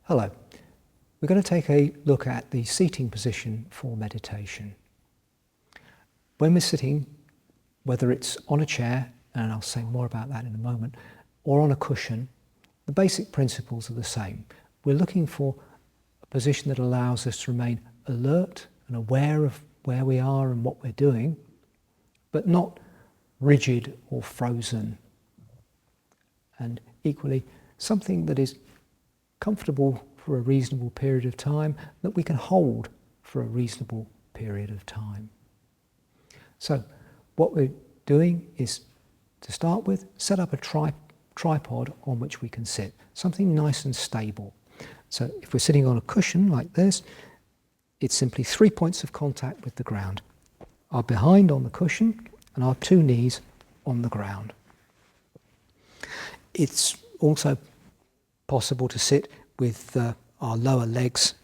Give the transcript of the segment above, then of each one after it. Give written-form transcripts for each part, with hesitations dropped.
Hello. We're going to take a look at the seating position for meditation. When we're sitting, whether it's on a chair, and I'll say more about that in a moment, or on a cushion, the basic principles are the same. We're looking for a position that allows us to remain alert and aware of where we are and what we're doing, but not rigid or frozen. And equally, something that is comfortable for a reasonable period of time, that we can hold for a reasonable period of time. So what we're doing is, to start with, set up a tripod on which we can sit, something nice and stable. So if we're sitting on a cushion like this, it's simply 3 points of contact with the ground. Our behind on the cushion and our 2 knees on the ground. It's also possible to sit with our lower legs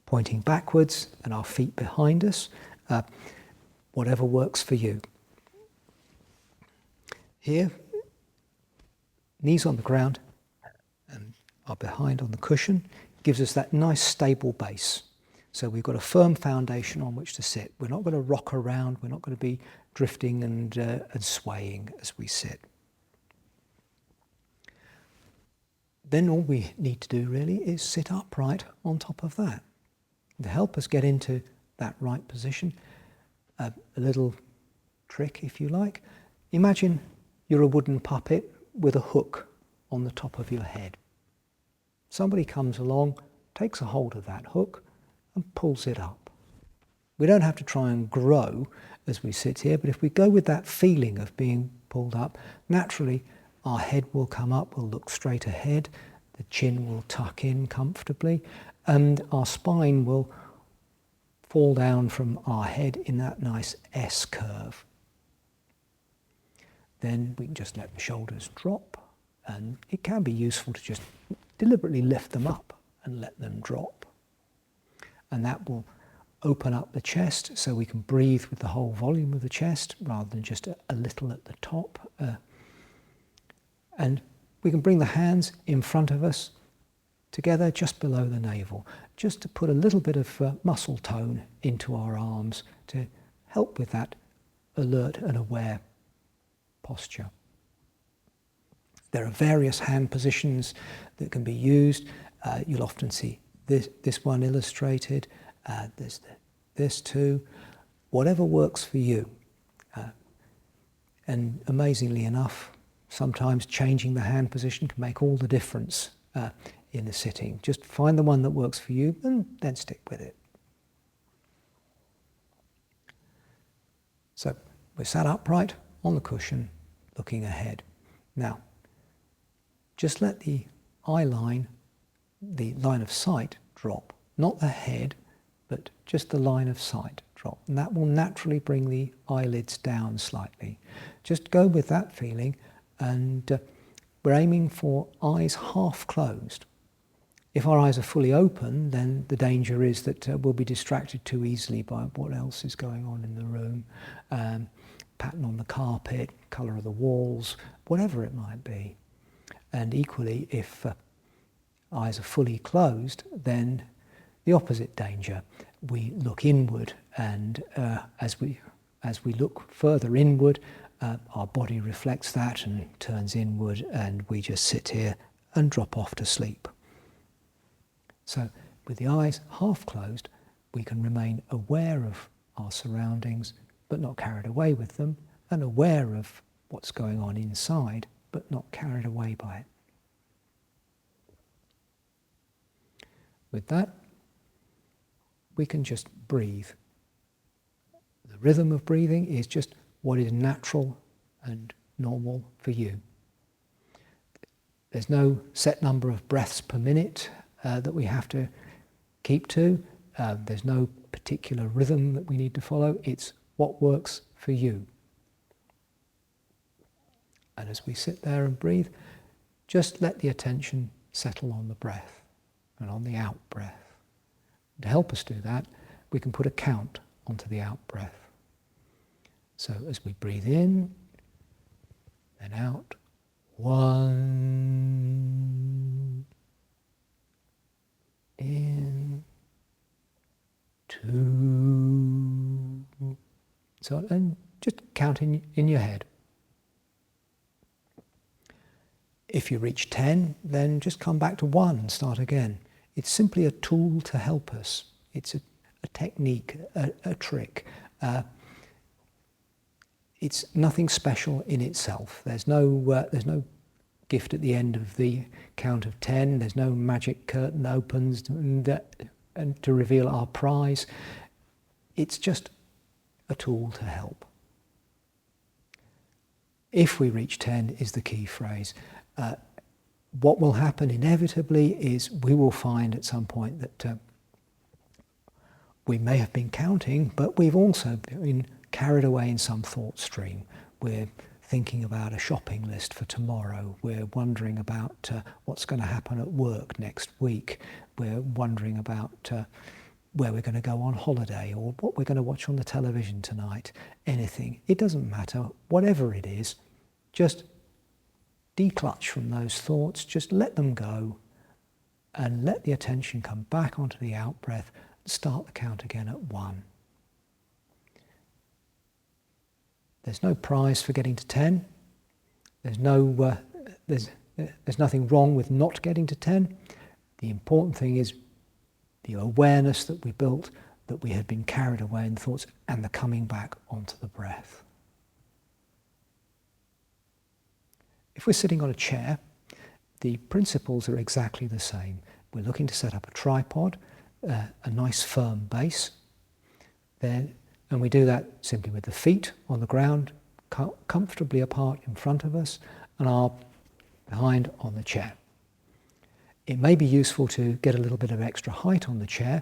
pointing backwards and our feet behind us, whatever works for you. Here, knees on the ground and our behind on the cushion gives us that nice stable base. So we've got a firm foundation on which to sit. We're not going to rock around, we're not going to be drifting and swaying as we sit. Then all we need to do really is sit upright on top of that. To help us get into that right position, a little trick if you like. Imagine you're a wooden puppet with a hook on the top of your head. Somebody comes along, takes a hold of that hook and pulls it up. We don't have to try and grow as we sit here, but if we go with that feeling of being pulled up, naturally our head will come up, we'll look straight ahead, the chin will tuck in comfortably, and our spine will fall down from our head in that nice S curve. Then we can just let the shoulders drop, and it can be useful to just deliberately lift them up and let them drop. And that will open up the chest so we can breathe with the whole volume of the chest rather than just a little at the top. And we can bring the hands in front of us together just below the navel, just to put a little bit of muscle tone into our arms to help with that alert and aware posture. There are various hand positions that can be used. You'll often see this one illustrated, there's this too, whatever works for you. And amazingly enough, sometimes changing the hand position can make all the difference in the sitting. Just find the one that works for you and then stick with it. So we're sat upright on the cushion, looking ahead. Now, just let the eye line, the line of sight drop. Not the head, but just the line of sight drop. And that will naturally bring the eyelids down slightly. Just go with that feeling, and we're aiming for eyes half closed. If our eyes are fully open, then the danger is that we'll be distracted too easily by what else is going on in the room. Pattern on the carpet, colour of the walls, whatever it might be. And equally, if eyes are fully closed, then the opposite danger. We look inward, and as we look further inward, our body reflects that and turns inward, and we just sit here and drop off to sleep. So with the eyes half closed, we can remain aware of our surroundings, but not carried away with them, and aware of what's going on inside, but not carried away by it. With that, we can just breathe. The rhythm of breathing is just what is natural and normal for you. There's no set number of breaths per minute that we have to keep to. There's no particular rhythm that we need to follow. It's what works for you. And as we sit there and breathe, just let the attention settle on the breath and on the out breath. To help us do that, we can put a count onto the out breath. So as we breathe in, then out, 1, so, and just count in your head. If you reach 10, then just come back to 1 and start again. It's simply a tool to help us. It's a technique, a trick. It's nothing special in itself. There's no gift at the end of the count of 10. There's no magic curtain opens and to reveal our prize. It's just a tool to help. If we reach 10 is the key phrase. What will happen inevitably is we will find at some point that we may have been counting, but we've also been carried away in some thought stream. We're thinking about a shopping list for tomorrow. We're wondering about what's going to happen at work next week. We're wondering about where we're going to go on holiday or what we're going to watch on the television tonight. Anything. It doesn't matter. Whatever it is, just declutch from those thoughts. Just let them go and let the attention come back onto the out-breath. Start the count again at 1. There's no prize for getting to 10. There's nothing wrong with not getting to 10. The important thing is the awareness that we built, that we had been carried away in thoughts, and the coming back onto the breath. If we're sitting on a chair, the principles are exactly the same. We're looking to set up a tripod, a nice firm base, and we do that simply with the feet on the ground, comfortably apart in front of us, and our behind on the chair. It may be useful to get a little bit of extra height on the chair.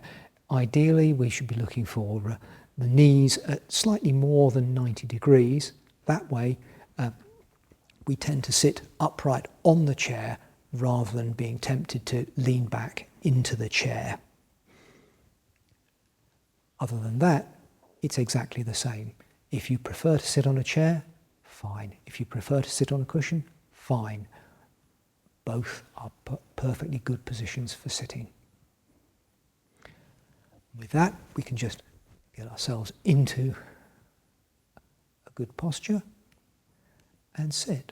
Ideally, we should be looking for the knees at slightly more than 90 degrees. That way, we tend to sit upright on the chair rather than being tempted to lean back into the chair. Other than that, it's exactly the same. If you prefer to sit on a chair, fine. If you prefer to sit on a cushion, fine. Both are perfectly good positions for sitting. With that, we can just get ourselves into a good posture and sit.